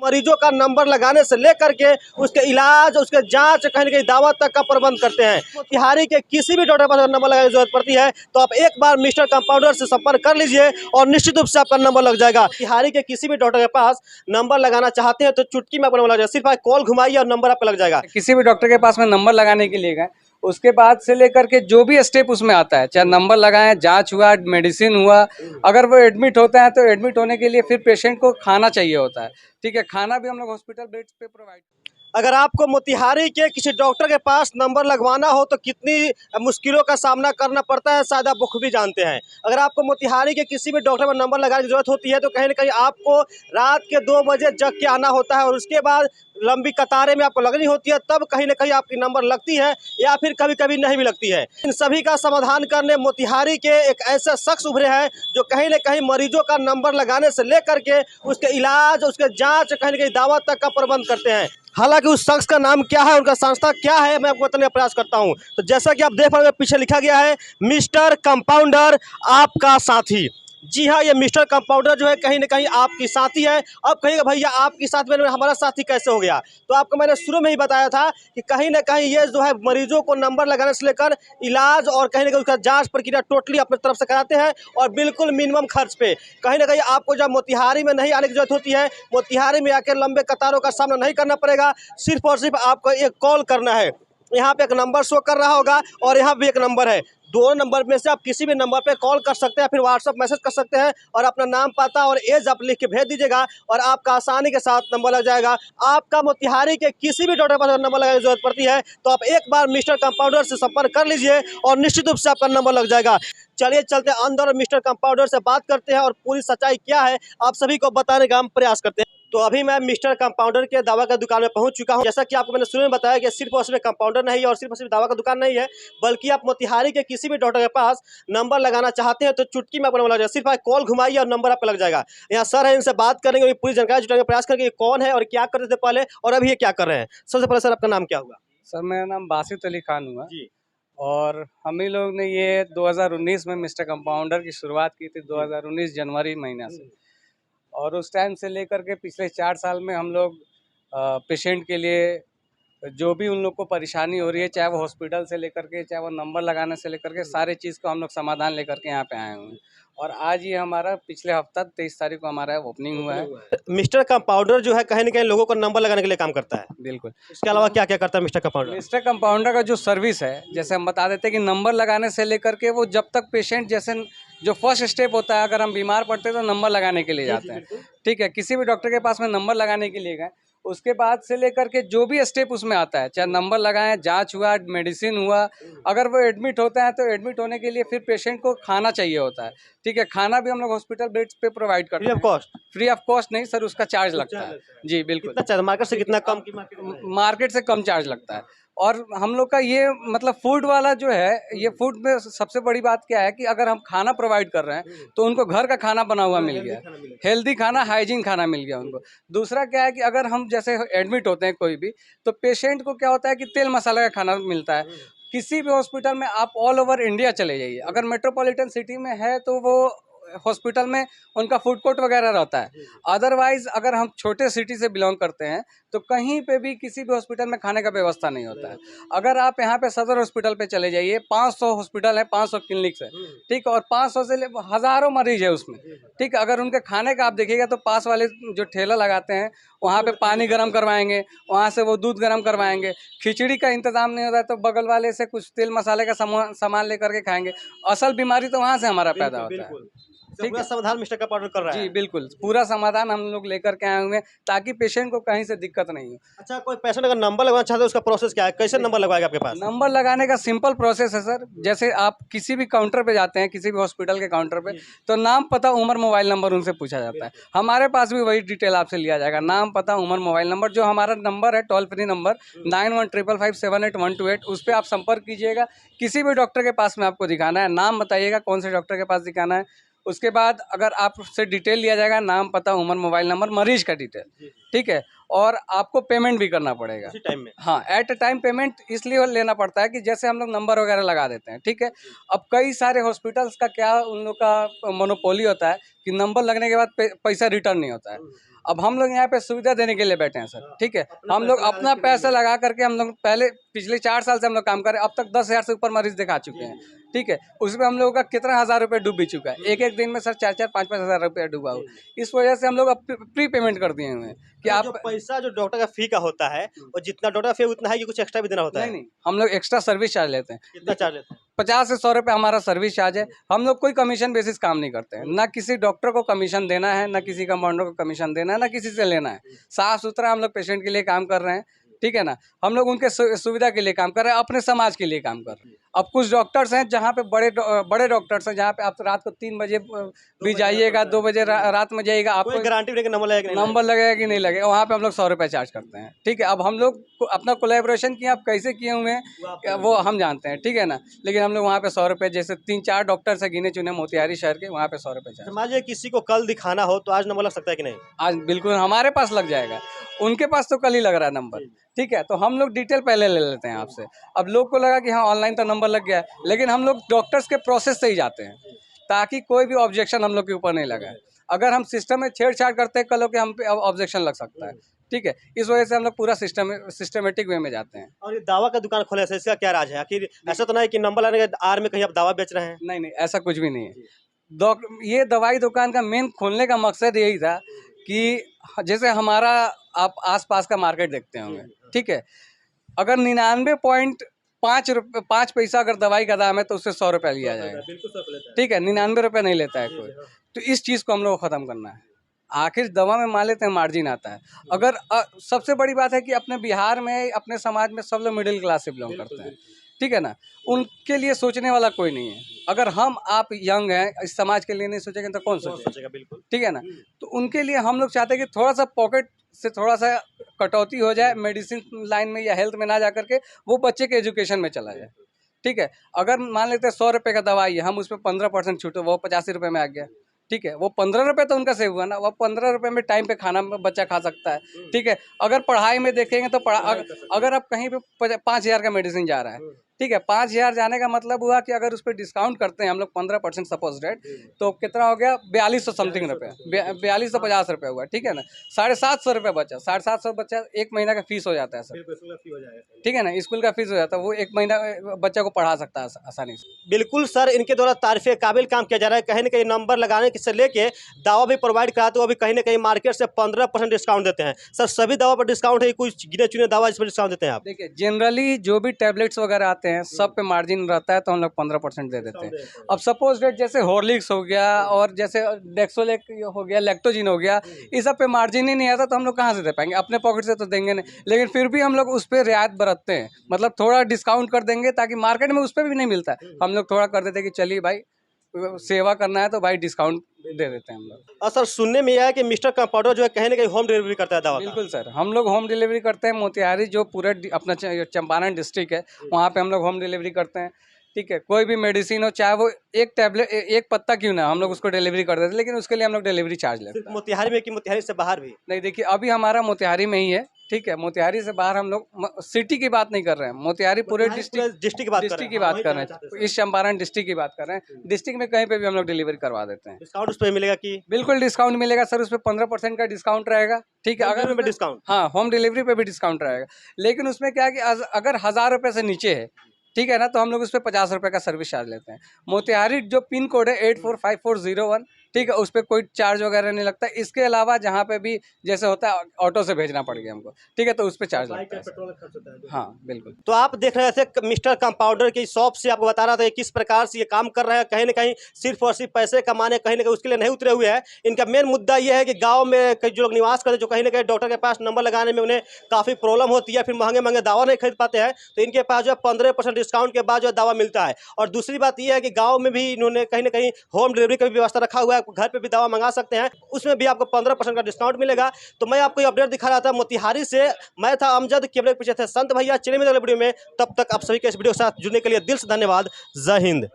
मरीजों का नंबर लगाने से लेकर के उसके इलाज, उसके जांच, कहीं न कहीं दावा तक का प्रबंध करते हैं। मोतिहारी के किसी भी डॉक्टर के पास अगर नंबर लगाने की जरूरत पड़ती है तो आप एक बार मिस्टर कंपाउंडर से संपर्क कर लीजिए और निश्चित रूप से आपका नंबर लग जाएगा। मोतिहारी के किसी भी डॉक्टर के पास नंबर लगाना चाहते हैं तो चुटकी में आपका नंबर लग जाएगा। सिर्फ आप कॉल घुमाइए और नंबर आपका लग जाएगा। किसी भी डॉक्टर के पास में नंबर लगाने के लिए गए, उसके बाद से लेकर के जो भी स्टेप उसमें आता है, चाहे नंबर लगाएं, जांच हुआ, मेडिसिन हुआ, अगर वो एडमिट होता है तो एडमिट होने के लिए फिर पेशेंट को खाना चाहिए होता है। ठीक है, खाना भी हम लोग हॉस्पिटल बेड्स पे प्रोवाइड। अगर आपको मोतिहारी के किसी डॉक्टर के पास नंबर लगवाना हो तो कितनी मुश्किलों का सामना करना पड़ता है, शायद आप बखूबी जानते हैं। अगर आपको मोतिहारी के किसी भी डॉक्टर पर नंबर लगाने की जरूरत होती है तो कहीं ना कहीं आपको रात के 2 बजे जग के आना होता है और उसके बाद लंबी कतारें में आपको लगनी होती है, तब कहीं ना कहीं आपकी नंबर लगती है या फिर कभी कभी नहीं भी लगती है। इन सभी का समाधान करने मोतिहारी के एक ऐसे शख्स उभरे हैं जो कहीं ना कहीं मरीजों का नंबर लगाने से लेकर के उसके इलाज, उसके जांच, कहीं ना कहीं दावा तक का प्रबंध करते हैं। हालांकि उस शख्स का नाम क्या है, उनका संस्था क्या है, मैं आपको बताने का प्रयास करता हूं। तो जैसा कि आप देख पा रहे हैं, पीछे लिखा गया है मिस्टर कंपाउंडर आपका साथी। जी हाँ, ये मिस्टर कंपाउंडर जो है कहीं ना कहीं आपकी साथी है। अब कहिएगा भैया आपकी साथ में हमारा साथी कैसे हो गया? तो आपको मैंने शुरू में ही बताया था कि कहीं ना कहीं ये जो है मरीजों को नंबर लगाने से लेकर इलाज और कहीं ना कहीं उसका जांच प्रक्रिया टोटली अपनी तरफ से कराते हैं और बिल्कुल मिनिमम खर्च पे। कहीं ना कहीं आपको जब मोतिहारी में नहीं आने की जरूरत होती है, मोतिहारी में आकर लंबे कतारों का सामना नहीं करना पड़ेगा। सिर्फ और सिर्फ आपको एक कॉल करना है। यहाँ पे एक नंबर शो कर रहा होगा और यहाँ भी एक नंबर है। दोनों नंबर में से आप किसी भी नंबर पे कॉल कर सकते हैं, फिर व्हाट्सअप मैसेज कर सकते हैं और अपना नाम, पता और एज आप लिख के भेज दीजिएगा और आपका आसानी के साथ नंबर लग जाएगा। आपका मोतिहारी के किसी भी डॉक्टर के पास नंबर लगाने की जरूरत पड़ती है तो आप एक बार मिस्टर कंपाउंडर से संपर्क कर लीजिए और निश्चित रूप से आपका नंबर लग जाएगा। चलिए चलते अंदर और मिस्टर कंपाउंडर से बात करते हैं और पूरी सच्चाई क्या है आप सभी को बताने का हम प्रयास करते हैं। तो अभी मैं मिस्टर कंपाउंडर के दावा का दुकान में पहुंच चुका हूं। जैसा कि आपको मैंने शुरू में बताया कि सिर्फ और सिर्फ कंपाउंडर नहीं है और सिर्फ दावा का दुकान नहीं है, बल्कि आप मोतिहारी के किसी भी डॉक्टर के पास नंबर लगाना चाहते हैं तो चुटकी में आपका नंबर लग जाएगा। सिर्फ आप कॉल घुमाइए और नंबर आपका लग जाएगा। यहाँ सर है, इनसे बात करेंगे, पूरी जानकारी जुटाने का प्रयास करेंगे कौन है और क्या करते थे पहले और अभी ये क्या कर रहे हैं। सबसे पहले सर आपका नाम क्या होगा? सर मेरा नाम बासित अली खान हुआ जी। और हम ही लोग ने ये 2019 में मिस्टर कंपाउंडर की शुरुआत की थी, 2019 जनवरी महीना से। और उस टाइम से लेकर के पिछले 4 साल में हम लोग पेशेंट के लिए जो भी उन लोग को परेशानी हो रही है, चाहे वो हॉस्पिटल से लेकर के, चाहे वो नंबर लगाने से लेकर के, सारे चीज़ को हम लोग समाधान लेकर के यहाँ पे आए हुए हैं। और आज ये हमारा पिछले हफ्ता 23 तारीख को हमारा ओपनिंग हुआ है। मिस्टर कंपाउंडर जो है कहीं ना कहीं लोगों को नंबर लगाने के लिए काम करता है। बिल्कुल। इसके अलावा क्या क्या करता है मिस्टर कंपाउंडर? मिस्टर कंपाउंडर का जो सर्विस है, जैसे हम बता देते हैं कि नंबर लगाने से लेकर के वो जब तक पेशेंट, जैसे जो फर्स्ट स्टेप होता है, अगर हम बीमार पड़ते हैं तो नंबर लगाने के लिए जाते हैं। ठीक है, किसी भी डॉक्टर के पास में नंबर लगाने के लिए गए, उसके बाद से लेकर के जो भी स्टेप उसमें आता है, चाहे नंबर लगाएं, जांच हुआ, मेडिसिन हुआ, अगर वो एडमिट होता है तो एडमिट होने के लिए फिर पेशेंट को खाना चाहिए होता है। ठीक है, खाना भी हम लोग हॉस्पिटल बेड्स पे प्रोवाइड करते हैं। Free of cost? Free of cost नहीं सर, उसका चार्ज लगता है। जी बिल्कुल। कितना चार्ज मार्केट से कितना कम? मार्केट से कम चार्ज लगता है। और हम लोग का ये मतलब फूड वाला जो है, ये फूड में सबसे बड़ी बात क्या है कि अगर हम खाना प्रोवाइड कर रहे हैं तो उनको घर का खाना बना हुआ मिल गया, हेल्दी खाना, हाइजीन खाना मिल गया उनको। दूसरा क्या है कि अगर हम जैसे एडमिट होते हैं कोई भी, तो पेशेंट को क्या होता है कि तेल मसाला का खाना मिलता है। किसी भी हॉस्पिटल में आप ऑल ओवर इंडिया चले जाइए, अगर मेट्रोपॉलिटन सिटी में है तो वो हॉस्पिटल में उनका फूड कोर्ट वगैरह रहता है। अदरवाइज अगर हम छोटे सिटी से बिलोंग करते हैं तो कहीं पे भी किसी भी हॉस्पिटल में खाने का व्यवस्था नहीं होता है। अगर आप यहाँ पे सदर हॉस्पिटल पे चले जाइए, 500 हॉस्पिटल है, 500 क्लिनिक्स है। ठीक है, और 500 से हज़ारों मरीज है उसमें। ठीक है, अगर उनके खाने का आप देखिएगा तो पास वाले जो ठेला लगाते हैं वहाँ पे पानी गर्म करवाएंगे, वहाँ से वो दूध गर्म करवाएंगे। खिचड़ी का इंतजाम नहीं होता है तो बगल वाले से कुछ तेल मसाले का सामान लेकर के खाएंगे। असल बीमारी तो वहाँ से हमारा पैदा होता है। ठीक है, समाधान मिस्टर कंपाउंडर कर रहा है। जी बिल्कुल, पूरा समाधान हम लोग लेकर के आए हुए हैं ताकि पेशेंट को कहीं से दिक्कत नहीं हो। अच्छा, कोई पेशेंट अगर नंबर लगवाना चाहता है उसका प्रोसेस क्या है? कैसे नंबर लगवाएगा आपके पास? नंबर लगाने का सिंपल प्रोसेस है सर। जैसे आप किसी भी काउंटर पे जाते हैं, किसी भी हॉस्पिटल के काउंटर पे, तो नाम, पता, उम्र, मोबाइल नंबर उनसे पूछा जाता है। हमारे पास भी वही डिटेल आपसे लिया जाएगा, नाम, पता, उम्र, मोबाइल नंबर। जो हमारा नंबर है टोल फ्री नंबर 9155578128, उस पर आप संपर्क कीजिएगा। किसी भी डॉक्टर के पास में आपको दिखाना है, नाम बताइएगा कौन से डॉक्टर के पास दिखाना है। उसके बाद अगर आपसे डिटेल लिया जाएगा, नाम, पता, उम्र, मोबाइल नंबर, मरीज का डिटेल। ठीक है, और आपको पेमेंट भी करना पड़ेगा उसी टाइम में। हाँ, एट अ टाइम पेमेंट इसलिए लेना पड़ता है कि जैसे हम लोग नंबर वगैरह लगा देते हैं। ठीक है, अब कई सारे हॉस्पिटल्स का क्या उन लोग का मोनोपोली होता है कि नंबर लगने के बाद पैसा रिटर्न नहीं होता है। अब हम लोग यहाँ पे सुविधा देने के लिए बैठे हैं सर, ठीक है। हम लोग अपना पैसा लगा करके हम लोग पहले पिछले 4 साल से हम लोग काम कर रहे हैं, अब तक 10,000 से ऊपर मरीज दिखा चुके हैं, ठीक है। उसमें हम लोगों का कितना हज़ार रुपये डूब भी चुका है, एक एक दिन में सर 4-4 5-5 हज़ार रुपये डूबा हो। इस वजह से हम लोग अब प्री पेमेंट कर दिए हुए हैं कि जो आप पैसा जो डॉक्टर का फी का होता है और जितना डॉक्टर का फी उतना है कि कुछ एक्स्ट्रा भी देना होता है? नहीं, हम लोग एक्स्ट्रा सर्विस चार्ज लेते हैं। कितना चार्ज लेते हैं? 50 से 100 रुपये हमारा सर्विस चार्ज है। हम लोग कोई कमीशन बेसिस काम नहीं करते हैं, ना किसी डॉक्टर को कमीशन देना है, ना किसी कंपाउंडर को कमीशन देना है, ना किसी से लेना है। साफ सुथरा हम लोग पेशेंट के लिए काम कर रहे हैं, ठीक है ना। हम लोग उनके सुविधा के लिए काम कर रहे हैं, अपने समाज के लिए काम कर रहे हैं। अब कुछ डॉक्टर्स हैं जहाँ पे बड़े डॉक्टर्स हैं, जहाँ पे आप रात को 3 बजे भी जाइएगा, 2 बजे रात में जाइएगा, आपको कोई गारंटी नहीं कि नंबर लगेगा कि नहीं नंबर लगेगा कि नहीं लगेगा, वहाँ पे हम लोग 100 रुपये चार्ज करते हैं, ठीक है। अब हम लोग अपना कोलैबोरेशन किए, आप कैसे किए हुए हैं वो हम जानते हैं, ठीक है ना। लेकिन हम लोग वहाँ पे 100 रुपये, जैसे 3-4 डॉक्टर्स हैं गिने चुने मोतिहारी शहर के, वहाँ पे 100 रुपये चार्ज। मान लीजिए किसी को कल दिखाना हो तो आज नंबर लग सकता है कि नहीं? आज बिल्कुल हमारे पास लग जाएगा, उनके पास तो कल ही लग रहा है नंबर, ठीक है। तो हम लोग डिटेल पहले ले लेते हैं आपसे। अब लोग को लगा कि हाँ ऑनलाइन तो नंबर लग गया है, लेकिन हम लोग डॉक्टर्स के प्रोसेस से ही जाते हैं ताकि कोई भी ऑब्जेक्शन हम लोग के ऊपर नहीं लगा है। अगर हम सिस्टम में छेड़छाड़ करते हैं, कल के हम पे ऑब्जेक्शन लग सकता है, ठीक है। इस वजह से हम लोग पूरा सिस्टमेटिक वे में जाते हैं। और ये दावा का दुकान खोले से इसका क्या राज है? आखिर ऐसा तो नहीं कि नंबर लाने के आड़ में कहीं आप दावा बेच रहे हैं? नहीं, ऐसा कुछ भी नहीं है। ये दवाई दुकान का मेन खोलने का मकसद यही था कि जैसे हमारा आप आसपास का मार्केट देखते होंगे, ठीक है। अगर 99.5 पैसा अगर दवाई का दाम है तो उससे 100 रुपये लिया जाएगा, ठीक है। 99 रुपये नहीं लेता है कोई। तो इस चीज़ को हम लोग को ख़त्म करना है। आखिर दवा में मान लेते हैं मार्जिन आता है। अगर सबसे बड़ी बात है कि अपने बिहार में, अपने समाज में सब लोग मिडिल क्लास से बिलोंग करते हैं, ठीक है ना। उनके लिए सोचने वाला कोई नहीं है। अगर हम आप यंग हैं, इस समाज के लिए नहीं सोचेंगे तो कौन सोचेगा? बिल्कुल, ठीक है ना। तो उनके लिए हम लोग चाहते हैं कि थोड़ा सा पॉकेट से थोड़ा सा कटौती हो जाए, मेडिसिन लाइन में या हेल्थ में ना जा करके वो बच्चे के एजुकेशन में चला जाए, ठीक है। अगर मान लेते हैं 100 रुपये का दवाई है, हम उसमें 15% छूट, वो 85 रुपये में आ गया, ठीक है। वो 15 रुपये तो उनका सेव हुआ ना। वो 15 रुपये में टाइम पे खाना बच्चा खा सकता है, ठीक है। अगर पढ़ाई में देखेंगे तो अगर आप कहीं पे 5,000 का मेडिसिन जा रहा है, ठीक है। 5,000 जाने का मतलब हुआ कि अगर उस पर डिस्काउंट करते हैं हम लोग 15% सपोज रेट, तो कितना हो गया? 4200 समथिंग रुपये, 4250 रुपये हुआ, ठीक है ना। 750 रुपये बचा, 750 बच्चा 1 महीना का फीस हो जाता है सर, ठीक है ना। स्कूल का फीस हो जाता है, वो 1 महीना बच्चा को पढ़ा सकता है आसानी से। बिल्कुल सर, इनके द्वारा तारीफ़े काबिल काम किया जा रहा है। कहीं न कहीं नंबर लगाने से लेके दावा भी प्रोवाइड कराते हो, अभी कहीं न कहीं मार्केट से 15% डिस्काउंट देते हैं। सर सभी दवा पर डिस्काउंट है, कुछ गिने चुने दवा इस पर डिस्काउंट देते हैं आप? देखिए, जनरली जो भी टैबलेट्स वगैरह आते हैं सब पे मार्जिन रहता है, तो हम लोग 15% दे देते हैं। अब सपोज डेट जैसे हॉर्लिक्स हो गया और जैसे डेक्सोलेक हो गया, लैक्टोजिन हो गया, इस सब पे मार्जिन ही नहीं आता तो हम लोग कहाँ से दे पाएंगे? अपने पॉकेट से तो देंगे नहीं। लेकिन फिर भी हम लोग उस पर रियायत बरतते हैं, मतलब थोड़ा डिस्काउंट कर देंगे ताकि मार्केट में उस पर भी नहीं मिलता है, हम लोग थोड़ा कर देते हैं कि चलिए भाई सेवा करना है तो भाई डिस्काउंट दे देते हैं हम लोग। और सर सुनने में यह है कि मिस्टर कंपाउंडर जो है कहीं न कहीं होम डिलीवरी करता है दवा का? बिल्कुल सर, हम लोग होम डिलीवरी करते हैं। मोतिहारी जो पूरा अपना चंपारण डिस्ट्रिक्ट है, वहाँ पे हम लोग होम डिलीवरी करते हैं, ठीक है। कोई भी मेडिसिन हो, चाहे वो एक टैबलेट, एक पत्ता क्यों ना, हम लोग उसको डिलीवरी कर देते हैं, लेकिन उसके लिए हम लोग डिलीवरी चार्ज लेते हैं। मोतिहारी में कि मोतिहारी से बाहर भी? नहीं, देखिए अभी हमारा मोतिहारी में ही है, ठीक है। मोतिहारी से बाहर हम लोग सिटी की बात नहीं कर रहे हैं, मोतिहारी पूरे डिस्ट्रिक्ट की बात कर रहे हैं, इस चंपारण डिस्ट्रिक्ट की बात कर रहे हैं। डिस्ट्रिक्ट में कहीं पे भी हम लोग डिलीवरी करवा देते हैं। डिस्काउंट उस पर मिलेगा कि? बिल्कुल डिस्काउंट मिलेगा सर, उस पर 15% का डिस्काउंट रहेगा, ठीक है। अगर डिस्काउंट, हाँ, होम डिलीवरी पे भी डिस्काउंट रहेगा, लेकिन उसमें क्या है कि अगर 1000 रुपये से नीचे है, ठीक है ना, तो हम लोग उस पर 50 रुपये का सर्विस चार्ज लेते हैं। मोतिहारी जो पिन कोड है 845401, ठीक है, उस पर कोई चार्ज वगैरह नहीं लगता। इसके अलावा जहाँ पे भी जैसे होता है ऑटो से भेजना पड़ गया हमको, ठीक है, तो उस पर चार्ज लगता है। हाँ बिल्कुल। तो आप देख रहे थे मिस्टर कंपाउंडर की शॉप से, आपको बता रहा था किस प्रकार से ये काम कर रहे हैं। कहीं ना कहीं सिर्फ और सिर्फ पैसे कमाने कहीं ना कहीं उसके लिए नहीं उतरे हुए हैं। इनका मेन मुद्दा ये है कि गाँव में कई जो लोग निवास करते हैं, जो कहीं ना कहीं डॉक्टर के पास नंबर लगाने में उन्हें काफ़ी प्रॉब्लम होती है, फिर महंगे महंगे दवा नहीं खरीद पाते हैं, तो इनके पास जो है 15% डिस्काउंट के बाद जो दवा मिलता है। और दूसरी बात यह है कि गाँव में भी इन्होंने कहीं ना कहीं होम डिलीवरी का भी व्यवस्था रखा हुआ है, घर पर भी दवा मंगा सकते हैं, उसमें भी आपको 15% का डिस्काउंट मिलेगा। तो मैं आपको अपडेट दिखा रहा था मोतिहारी से, मैं था अमजद, कैमरे के पीछे थे संत भैया। चलिए मिलेंगे वीडियो में, तब तक आप सभी के इस वीडियो के साथ जुड़ने के लिए दिल से धन्यवाद। जय हिंद।